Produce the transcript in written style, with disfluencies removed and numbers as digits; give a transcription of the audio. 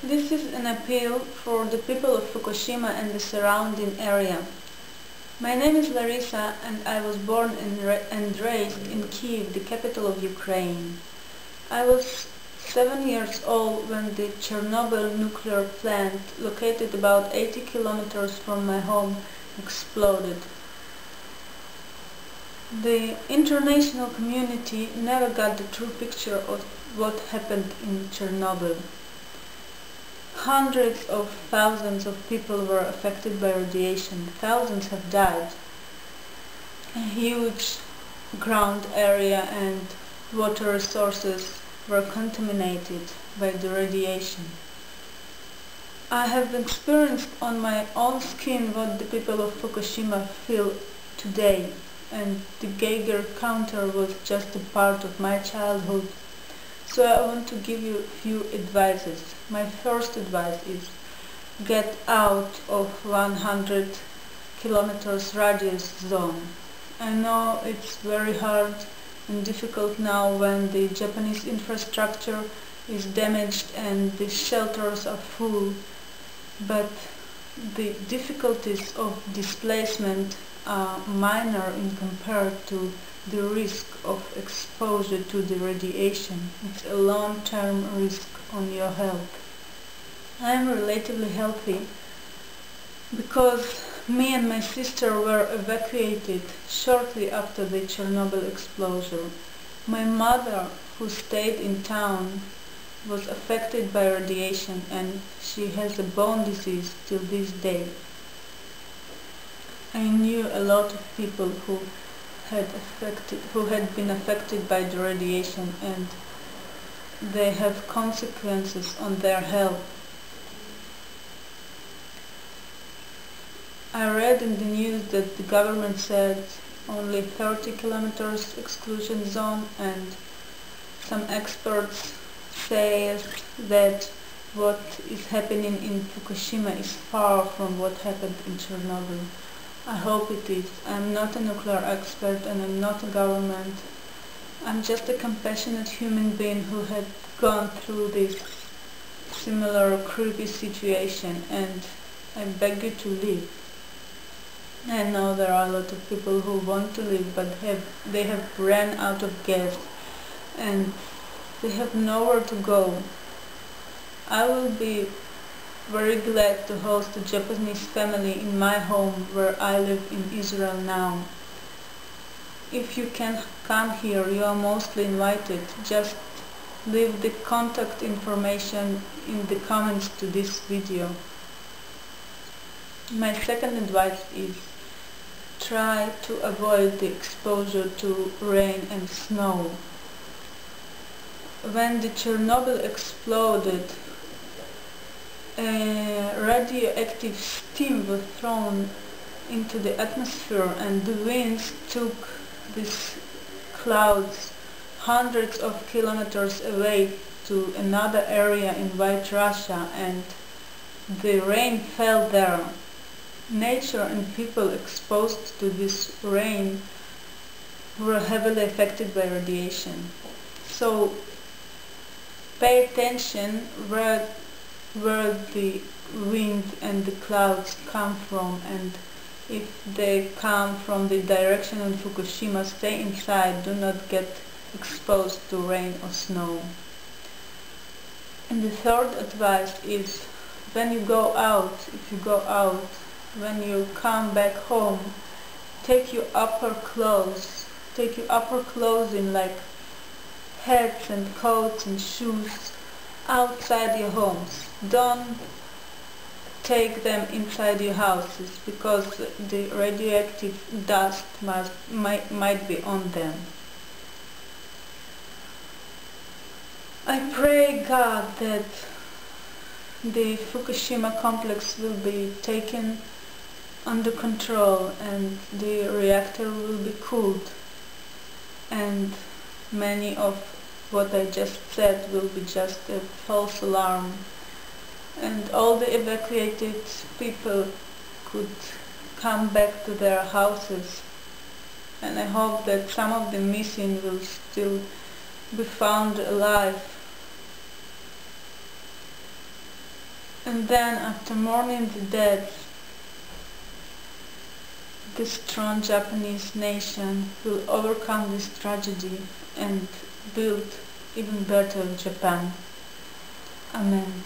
This is an appeal for the people of Fukushima and the surrounding area. My name is Larissa and I was born and raised in Kiev, the capital of Ukraine. I was 7 years old when the Chernobyl nuclear plant, located about 80 kilometers from my home, exploded. The international community never got the true picture of what happened in Chernobyl. Hundreds of thousands of people were affected by radiation. Thousands have died. A huge ground area and water resources were contaminated by the radiation. I have experienced on my own skin what the people of Fukushima feel today, and the Geiger counter was just a part of my childhood. So I want to give you a few advices. My first advice is get out of 100 kilometers radius zone. I know it's very hard and difficult now when the Japanese infrastructure is damaged and the shelters are full, but the difficulties of displacement are minor in compared to the risk of exposure to the radiation. It's a long-term risk on your health. I am relatively healthy because me and my sister were evacuated shortly after the Chernobyl explosion. My mother, who stayed in town, was affected by radiation and she has a bone disease till this day. I knew a lot of people who had been affected by the radiation, and they have consequences on their health. I read in the news that the government said only 30 kilometers exclusion zone, and some experts say that what is happening in Fukushima is far from what happened in Chernobyl. I hope it is. I'm not a nuclear expert and I'm not a government. I'm just a compassionate human being who had gone through this similar creepy situation, and I beg you to live. I know there are a lot of people who want to live, but they have ran out of gas and they have nowhere to go. I will be very glad to host a Japanese family in my home where I live in Israel now. If you can come here, you are mostly invited. Just leave the contact information in the comments to this video. My second advice is try to avoid the exposure to rain and snow. When the Chernobyl exploded, radioactive steam was thrown into the atmosphere and the winds took these clouds hundreds of kilometers away to another area in White Russia, and the rain fell there. Nature and people exposed to this rain were heavily affected by radiation. So pay attention where the wind and the clouds come from, and if they come from the direction in Fukushima, stay inside, do not get exposed to rain or snow. And the third advice is when you go out, when you come back home, take your upper clothing like hats and coats and shoes outside your homes. Don't take them inside your houses because the radioactive dust might be on them. I pray God that the Fukushima complex will be taken under control and the reactor will be cooled, and many of what I just said will be just a false alarm, and all the evacuated people could come back to their houses. And I hope that some of the missing will still be found alive. And then, after mourning the dead, the strong Japanese nation will overcome this tragedy and build even better Japan. Amen.